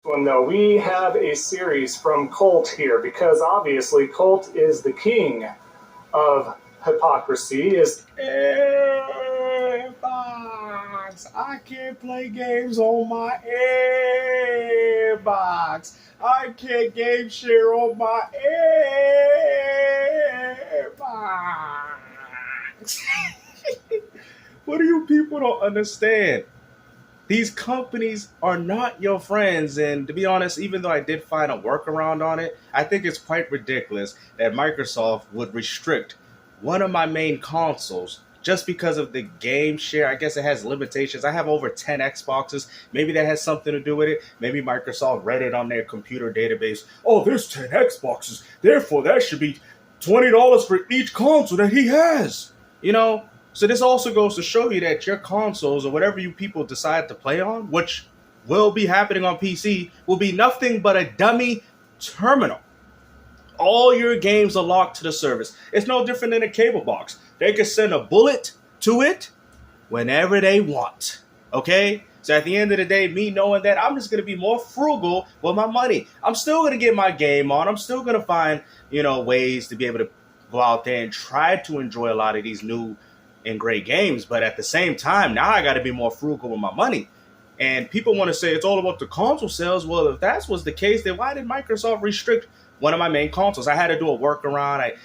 One though, we have a series from Colt here because obviously Colt is the king of hypocrisy. Is Xbox. I can't play games on my Xbox. I can't game share on my Xbox. What do you people don't understand? These companies are not your friends. And to be honest, even though I did find a workaround on it, I think it's quite ridiculous that Microsoft would restrict one of my main consoles just because of the game share. I guess it has limitations. I have over 10 Xboxes. Maybe that has something to do with it. Maybe Microsoft read it on their computer database. Oh, there's 10 Xboxes. Therefore, that should be $20 for each console that he has. You know, so this also goes to show you that your consoles or whatever you people decide to play on, which will be happening on PC, will be nothing but a dummy terminal. All your games are locked to the service. It's no different than a cable box. They can send a bullet to it whenever they want. Okay? So at the end of the day, me knowing that, I'm just going to be more frugal with my money. I'm still going to get my game on. I'm still going to find, ways to be able to go out there and try to enjoy a lot of these new and great games. But at the same time, now I got to be more frugal with my money. And people want to say it's all about the console sales. Well, if that was the case, then why did Microsoft restrict one of my main consoles? I had to do a workaround. I,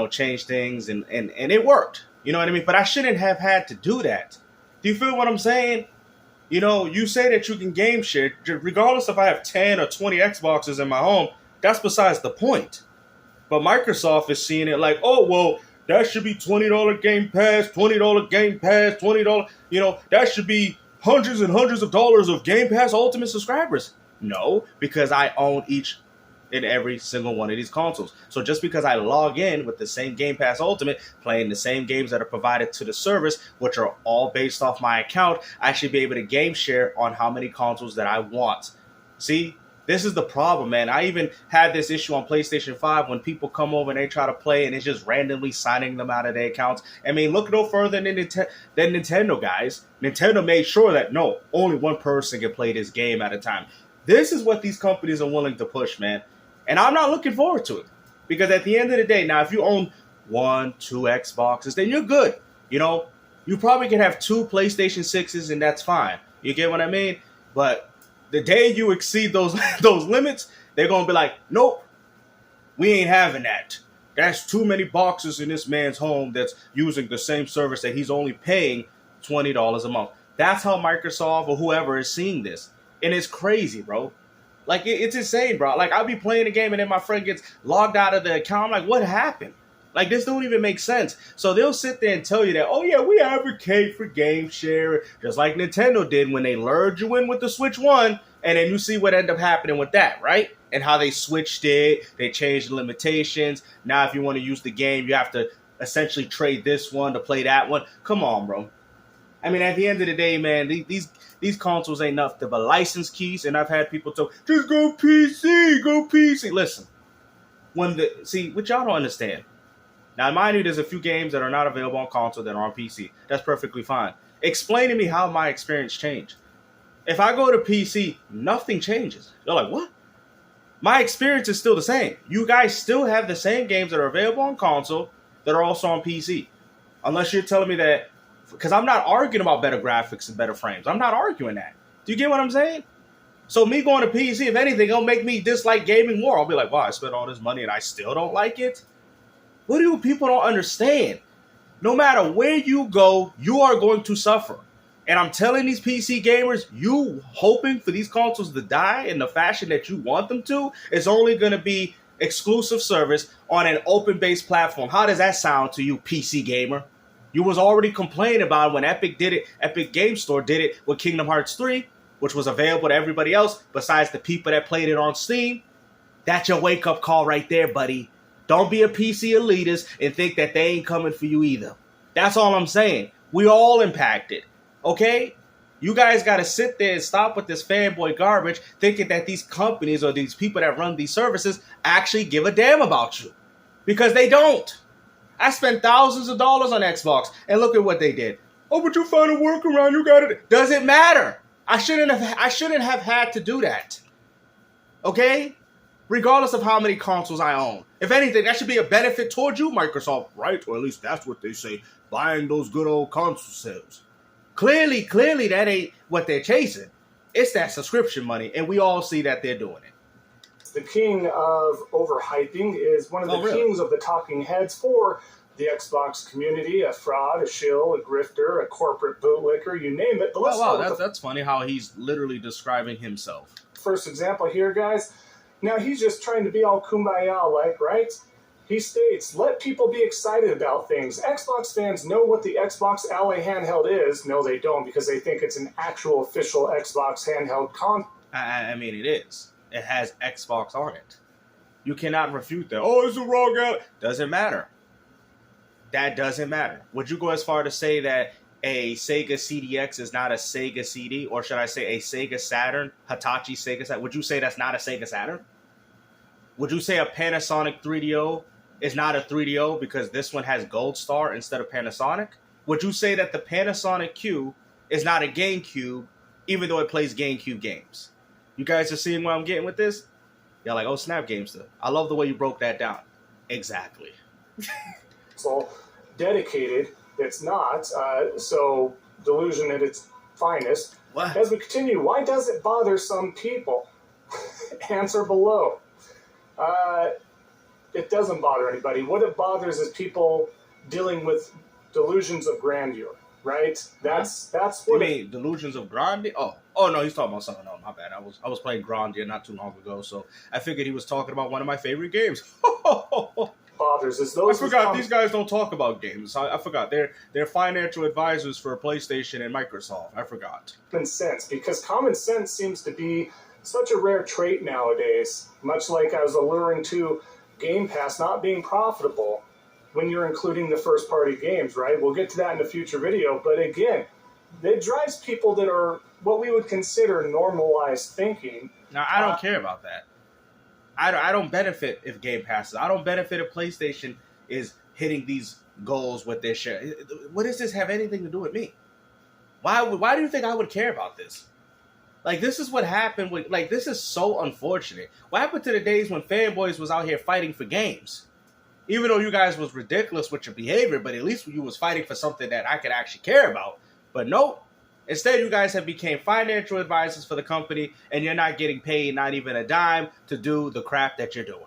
changed things and it worked. You know what I mean? But I shouldn't have had to do that. Do you feel what I'm saying? You say that you can game share, regardless if I have 10 or 20 Xboxes in my home, that's besides the point. But Microsoft is seeing it like, oh, well, that should be $20 Game Pass, $20 Game Pass, $20, that should be hundreds and hundreds of dollars of Game Pass Ultimate subscribers. No, because I own each and every single one of these consoles. So just because I log in with the same Game Pass Ultimate, playing the same games that are provided to the service, which are all based off my account, I should be able to game share on how many consoles that I want. See? This is the problem, man. I even had this issue on PlayStation 5 when people come over and they try to play and it's just randomly signing them out of their accounts. I mean, look no further than Nintendo, guys. Nintendo made sure that, no, only one person can play this game at a time. This is what these companies are willing to push, man. And I'm not looking forward to it. Because at the end of the day, now, if you own 1, 2 Xboxes, then you're good. You probably can have 2 PlayStation 6s and that's fine. You get what I mean? But the day you exceed those limits, they're going to be like, nope, we ain't having that. That's too many boxes in this man's home that's using the same service that he's only paying $20 a month. That's how Microsoft or whoever is seeing this. And it's crazy, bro. Like, it's insane, bro. Like, I'll be playing a game and then my friend gets logged out of the account. I'm like, what happened? Like, this don't even make sense. So they'll sit there and tell you that, oh, yeah, we advocate for game share, just like Nintendo did when they lured you in with the Switch 1, and then you see what ended up happening with that, right? And how they switched it, they changed the limitations. Now, if you want to use the game, you have to essentially trade this one to play that one. Come on, bro. I mean, at the end of the day, man, these consoles ain't nothing but license keys, and I've had people tell, just go PC, go PC. Listen, what y'all don't understand. Now, mind you, there's a few games that are not available on console that are on PC. That's perfectly fine. Explain to me how my experience changed. If I go to PC, nothing changes. You're like, what? My experience is still the same. You guys still have the same games that are available on console that are also on PC. Unless you're telling me that, because I'm not arguing about better graphics and better frames. I'm not arguing that. Do you get what I'm saying? So me going to PC, if anything, it'll make me dislike gaming more. I'll be like, wow, I spent all this money and I still don't like it? What do people don't understand? No matter where you go, you are going to suffer. And I'm telling these PC gamers, you hoping for these consoles to die in the fashion that you want them to, is only going to be exclusive service on an open-based platform. How does that sound to you, PC gamer? You was already complaining about it when Epic did it. Epic Game Store did it with Kingdom Hearts 3, which was available to everybody else besides the people that played it on Steam. That's your wake-up call right there, buddy. Don't be a PC elitist and think that they ain't coming for you either. That's all I'm saying. We all impacted. Okay? You guys got to sit there and stop with this fanboy garbage thinking that these companies or these people that run these services actually give a damn about you. Because they don't. I spent thousands of dollars on Xbox and look at what they did. Oh, but you found a workaround. You got it. Doesn't matter. I shouldn't have had to do that. Okay? Regardless of how many consoles I own. If anything, that should be a benefit towards you, Microsoft, right? Or at least that's what they say, buying those good old console sales. Clearly, that ain't what they're chasing. It's that subscription money, and we all see that they're doing it. The king of overhyping is one of the kings of the talking heads for the Xbox community, a fraud, a shill, a grifter, a corporate bootlicker, you name it. But that's funny how he's literally describing himself. First example here, guys. Now, he's just trying to be all kumbaya-like, right? He states, let people be excited about things. Xbox fans know what the Xbox Ally handheld is. No, they don't, because they think it's an actual official Xbox handheld I mean, it is. It has Xbox on it. You cannot refute that. Oh, it's a wrong Ally. Doesn't matter. That doesn't matter. Would you go as far to say that a Sega CDX is not a Sega CD? Or should I say a Sega Saturn? Hitachi Sega Saturn? Would you say that's not a Sega Saturn? Would you say a Panasonic 3DO is not a 3DO because this one has Gold Star instead of Panasonic? Would you say that the Panasonic Q is not a GameCube even though it plays GameCube games? You guys are seeing where I'm getting with this? You're like, oh, snap, Gamester. I love the way you broke that down. Exactly. So dedicated, it's not. So delusion at its finest. What? As we continue, why does it bother some people? Answer below. It doesn't bother anybody. What it bothers is people dealing with delusions of grandeur, right? That's what. You mean delusions of grandeur? Oh no, he's talking about something else. My bad. I was playing grandeur not too long ago, so I figured he was talking about one of my favorite games. Bothers is those. I forgot these guys don't talk about games. I forgot they're financial advisors for PlayStation and Microsoft. I forgot. Common sense, because common sense seems to be such a rare trait nowadays. Much like I was alluring to Game Pass not being profitable when you're including the first-party games, right? We'll get to that in a future video, but again, it drives people that are what we would consider normalized thinking. Now, I don't care about that. I don't benefit if Game Pass is. I don't benefit if PlayStation is hitting these goals with their share. What does this have anything to do with me? Why do you think I would care about this? Like, this is what happened with, like, this is so unfortunate. What happened to the days when Fanboys was out here fighting for games? Even though you guys was ridiculous with your behavior, but at least you was fighting for something that I could actually care about. But nope. Instead, you guys have became financial advisors for the company, and you're not getting paid not even a dime to do the crap that you're doing.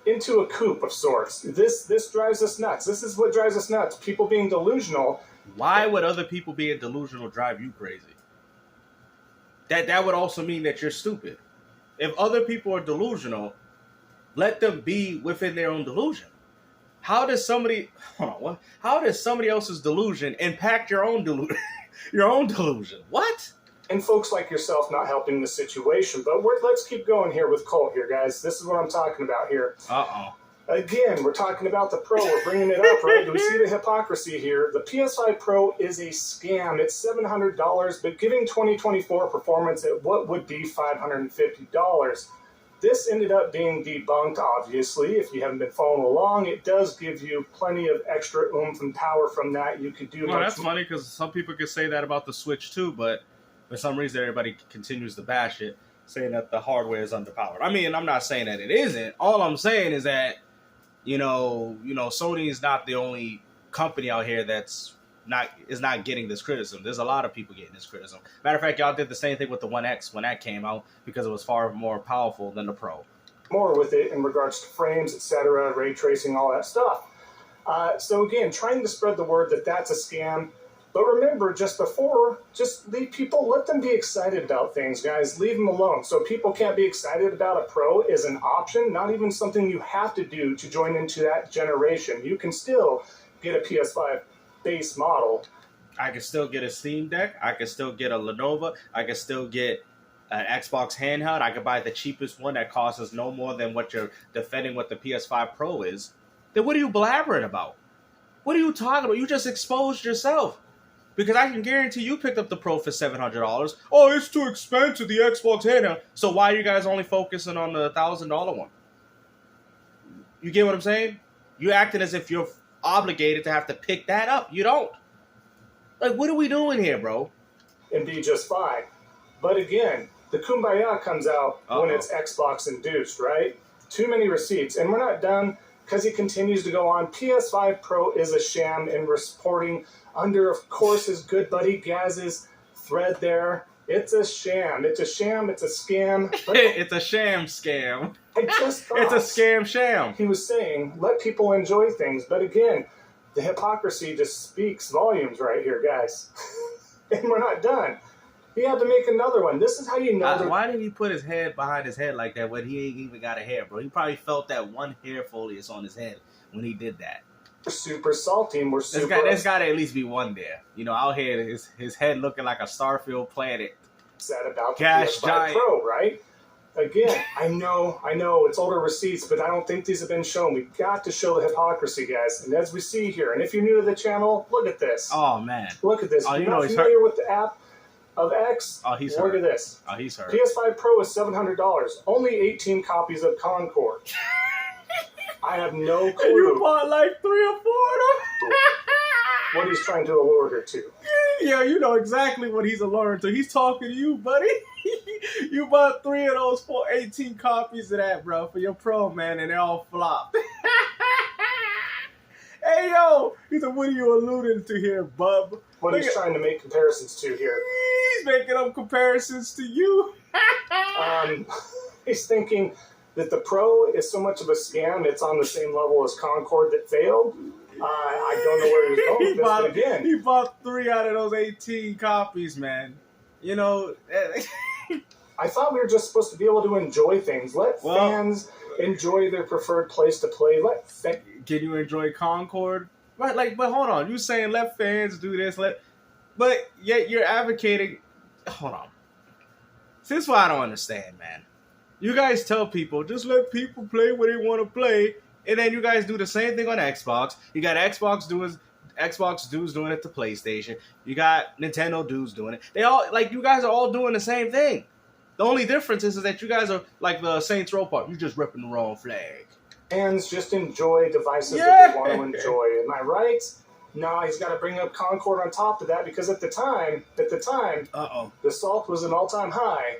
Into a coop of sorts. This drives us nuts. This is what drives us nuts. People being delusional. Why would other people being delusional drive you crazy? That would also mean that you're stupid. If other people are delusional, let them be within their own delusion. How does somebody else's delusion impact your own delusion? Your own delusion. What? And folks like yourself not helping the situation. But let's keep going here with Colt here, guys. This is what I'm talking about here. Uh-oh. Again, we're talking about the Pro. We're bringing it up, right? Do we see the hypocrisy here? The PS5 Pro is a scam. It's $700, but giving 2024 performance at what would be $550. This ended up being debunked, obviously. If you haven't been following along, it does give you plenty of extra oomph and power from that. You could do well, that's funny because some people could say that about the Switch too, but for some reason everybody continues to bash it, saying that the hardware is underpowered. I mean, I'm not saying that it isn't. All I'm saying is that, you know, Sony is not the only company out here that's not getting this criticism. There's a lot of people getting this criticism. Matter of fact, y'all did the same thing with the One X when that came out because it was far more powerful than the Pro. More with it in regards to frames, etc., ray tracing, all that stuff. So again, trying to spread the word that that's a scam. But remember, just leave people, let them be excited about things, guys. Leave them alone. So people can't be excited about a Pro is an option, not even something you have to do to join into that generation. You can still get a PS5 base model. I can still get a Steam Deck. I can still get a Lenovo. I can still get an Xbox handheld. I could buy the cheapest one that costs us no more than what you're defending what the PS5 Pro is. Then what are you blabbering about? What are you talking about? You just exposed yourself. Because I can guarantee you picked up the Pro for $700. Oh, it's too expensive, the Xbox handheld. So why are you guys only focusing on the $1,000 one? You get what I'm saying? You're acting as if you're obligated to have to pick that up. You don't. Like, what are we doing here, bro? And be just fine. But again, the kumbaya comes out when it's Xbox induced, right? Too many receipts. And we're not done because he continues to go on. PS5 Pro is a sham in reporting under, of course, his good buddy Gaz's thread there. It's a sham. It's a sham. It's a scam. It's a sham scam. I just thought it's a scam sham. He was saying, let people enjoy things. But again, the hypocrisy just speaks volumes right here, guys. And we're not done. He had to make another one. This is how you know. Why did he put his head behind his head like that when he ain't even got a hair, bro? He probably felt that one hair foliage on his head when he did that. We're super salty and we're super... There's got to at least be one there. You know, out here, his head looking like a Starfield planet. Sad about the Cash PS5 giant. Pro, right? Again, I know, it's older receipts, but I don't think these have been shown. We've got to show the hypocrisy, guys. And as we see here, and if you're new to the channel, look at this. Oh, man. Look at this. Oh, If you're not familiar with the app of X, look at this. Oh, he's hurt. PS5 Pro is $700. Only 18 copies of Concord. I have no clue. And you bought like 3 or 4 of them? What he's trying to allure her to. Yeah, you know exactly what he's alluring to. He's talking to you, buddy. You bought 3 of those 18 copies of that, bro, for your Pro, man, and they all flopped. Hey, yo! He said, what are you alluding to here, bub? What he's trying to make comparisons to here. He's making up comparisons to you. He's thinking that the Pro is so much of a scam, it's on the same level as Concord that failed. I don't know where he's going with this, but again. He bought 3 out of those 18 copies, man. You know... I thought we were just supposed to be able to enjoy things. Let fans enjoy their preferred place to play. Can you enjoy Concord? Right, like, but hold on. You saying let fans do this, but yet you're advocating... Hold on. See, this is what I don't understand, man. You guys tell people, just let people play what they want to play, and then you guys do the same thing on Xbox. You got Xbox dudes doing it to PlayStation. You got Nintendo dudes doing it. They all, like, you guys are all doing the same thing. The only difference is that you guys are like the Saints Row part. You're just ripping the wrong flag. Fans just enjoy devices that they want to enjoy. Am I right? No, he's got to bring up Concord on top of that because at the time, the salt was an all-time high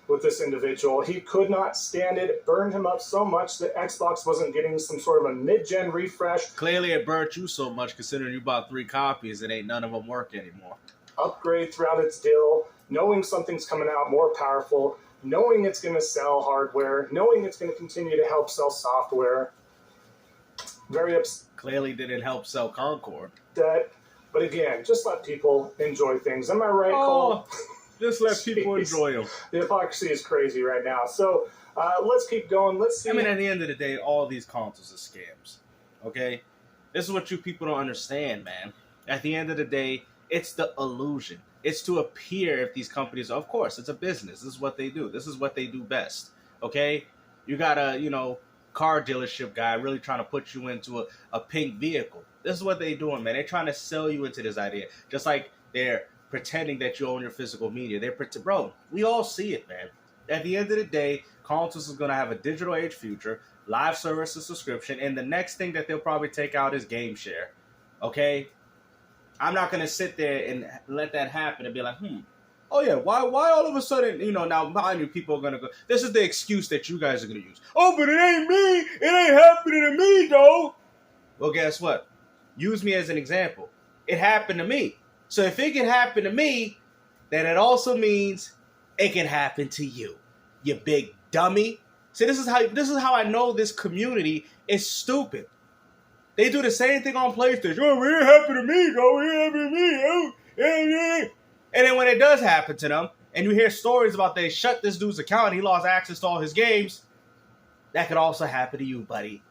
with this individual. He could not stand it. It burned him up so much that Xbox wasn't getting some sort of a mid-gen refresh. Clearly it burnt you so much considering you bought 3 copies and ain't none of them work anymore. Upgrade throughout its deal, knowing something's coming out more powerful, knowing it's going to sell hardware, knowing it's going to continue to help sell software. Very upset. Clearly didn't help sell Concord. But again, just let people enjoy things. Am I right, Cole? Just let people enjoy them. The hypocrisy is crazy right now. So let's keep going. Let's see. I mean, at the end of the day, all these consoles are scams. Okay? This is what you people don't understand, man. At the end of the day, it's the illusion. It's to appear if these companies, of course, it's a business. This is what they do. This is what they do best. Okay? You got a, car dealership guy really trying to put you into a pink vehicle. This is what they're doing, man. They're trying to sell you into this idea. Just like they're pretending that you own your physical media. Bro, we all see it, man. At the end of the day, consoles is going to have a digital age future, live service and subscription, and the next thing that they'll probably take out is game share. Okay? I'm not going to sit there and let that happen and be like, oh yeah, why all of a sudden, now mind you, people are going to go, this is the excuse that you guys are going to use. Oh, but it ain't me. It ain't happening to me, though. Well, guess what? Use me as an example. It happened to me. So if it can happen to me, then it also means it can happen to you, you big dummy. See, this is how I know this community is stupid. They do the same thing on PlayStation. Oh, it ain't happened to me, though. It ain't happened to me. Oh. And then when it does happen to them, and you hear stories about they shut this dude's account and he lost access to all his games, that could also happen to you, buddy.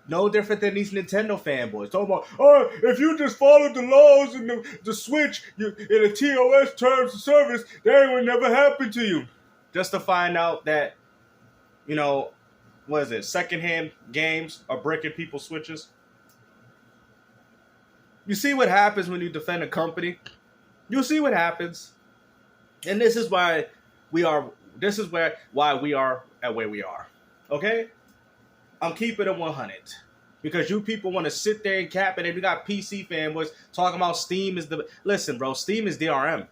No different than these Nintendo fanboys. Talking about, if you just followed the laws and the Switch in the TOS terms of service, that would never happen to you. Just to find out that, what is it, secondhand games are breaking people's Switches. You see what happens when you defend a company? You'll see what happens. And this is why we are at where we are. Okay? I'm keeping it 100. Because you people want to sit there and cap it, and you got PC fanboys talking about Steam is the... Listen, bro, Steam is DRM.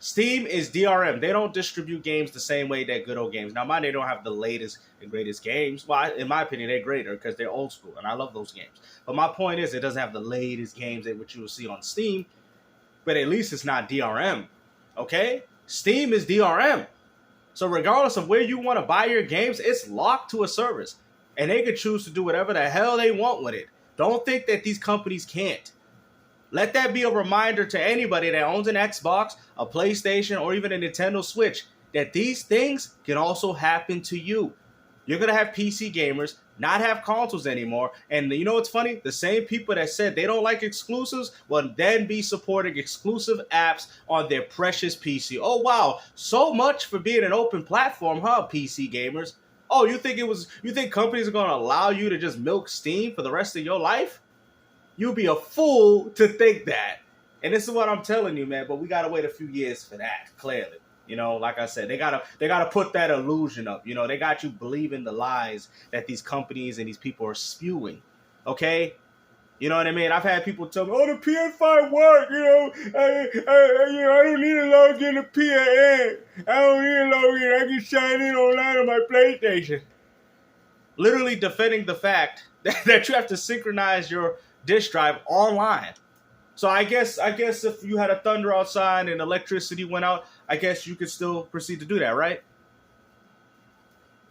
Steam is DRM. They don't distribute games the same way that good old games. Now, mine, they don't have the latest and greatest games. Well, in my opinion, they're greater because they're old school, and I love those games. But my point is, it doesn't have the latest games that which you will see on Steam, but at least it's not DRM, okay? Steam is DRM. So regardless of where you want to buy your games, it's locked to a service, and they can choose to do whatever the hell they want with it. Don't think that these companies can't. Let that be a reminder to anybody that owns an Xbox, a PlayStation, or even a Nintendo Switch, that these things can also happen to you. You're going to have PC gamers not have consoles anymore. And you know what's funny? The same people that said they don't like exclusives will then be supporting exclusive apps on their precious PC. Oh, wow. So much for being an open platform, huh, PC gamers? Oh, you think companies are going to allow you to just milk Steam for the rest of your life? You'd be a fool to think that. And this is what I'm telling you, man. But we gotta wait a few years for that, clearly. You know, like I said, they gotta put that illusion up. You know, they got you believing the lies that these companies and these people are spewing. Okay? You know what I mean? I've had people tell me, oh, the PS5 work, you know. I don't need to log in to PSN. I don't need to log in. I can sign in online on my PlayStation. Literally defending the fact that you have to synchronize your disk drive online. So I guess if you had a thunder outside and electricity went out, I guess you could still proceed to do that, right?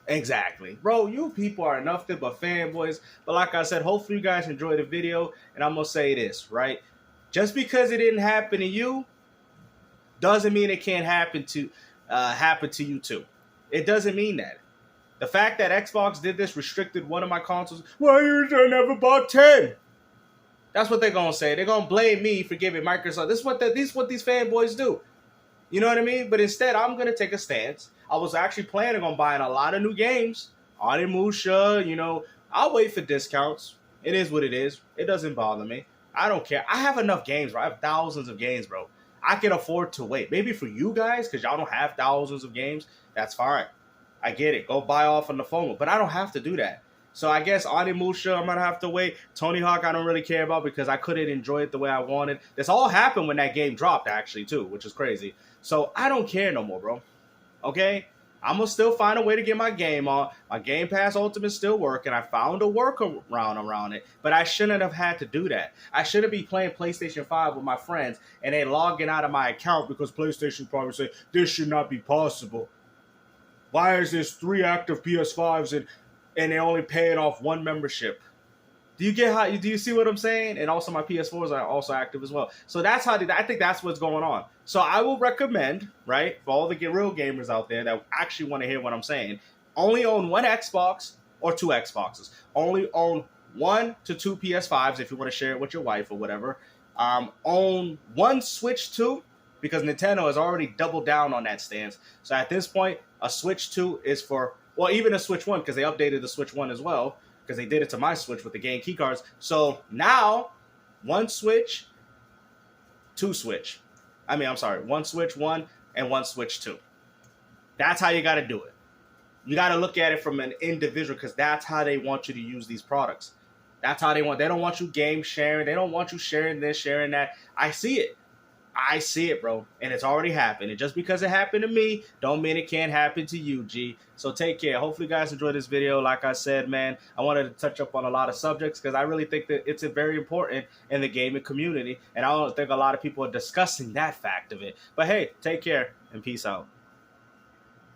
Exactly. Bro, you people are nothing but fanboys. But like I said, hopefully you guys enjoyed the video. And I'm going to say this, right? Just because it didn't happen to you doesn't mean it can't happen to you too. It doesn't mean that. The fact that Xbox did this restricted one of my consoles, why you never bought 10? That's what they're going to say. They're going to blame me for giving Microsoft. This is what these fanboys do. You know what I mean? But instead, I'm going to take a stance. I was actually planning on buying a lot of new games. Onimusha, you know. I'll wait for discounts. It is what it is. It doesn't bother me. I don't care. I have enough games, bro. I have thousands of games, bro. I can afford to wait. Maybe for you guys, because y'all don't have thousands of games, that's fine. I get it. Go buy off on the phone. But I don't have to do that. So I guess Onimusha, I'm going to have to wait. Tony Hawk, I don't really care about because I couldn't enjoy it the way I wanted. This all happened when that game dropped, actually, too, which is crazy. So I don't care no more, bro. Okay? I'm going to still find a way to get my game on. My Game Pass Ultimate's still working. I found a workaround around it. But I shouldn't have had to do that. I shouldn't be playing PlayStation 5 with my friends and they logging out of my account because PlayStation probably say, this should not be possible. Why is there 3 active PS5s and they're only paying off 1 membership? Do you see what I'm saying? And also my PS4s are also active as well. So that's how I think that's what's going on. So I will recommend, right, for all the real gamers out there that actually want to hear what I'm saying, only own 1 Xbox or 2 Xboxes. Only own 1 to 2 PS5s if you want to share it with your wife or whatever. Own 1 Switch 2 because Nintendo has already doubled down on that stance. So at this point, a Switch 2 is for, well, even a Switch 1 because they updated the Switch 1 as well. Because they did it to my Switch with the game keycards. So now, 1 Switch, 2 Switch. 1 Switch 1 and 1 Switch 2. That's how you got to do it. You got to look at it from an individual because that's how they want you to use these products. That's how they don't want you game sharing. They don't want you sharing this, sharing that. I see it, bro. And it's already happened. And just because it happened to me, don't mean it can't happen to you, G. So take care. Hopefully you guys enjoyed this video. Like I said, man, I wanted to touch up on a lot of subjects because I really think that it's very important in the gaming community. And I don't think a lot of people are discussing that fact of it. But hey, take care and peace out.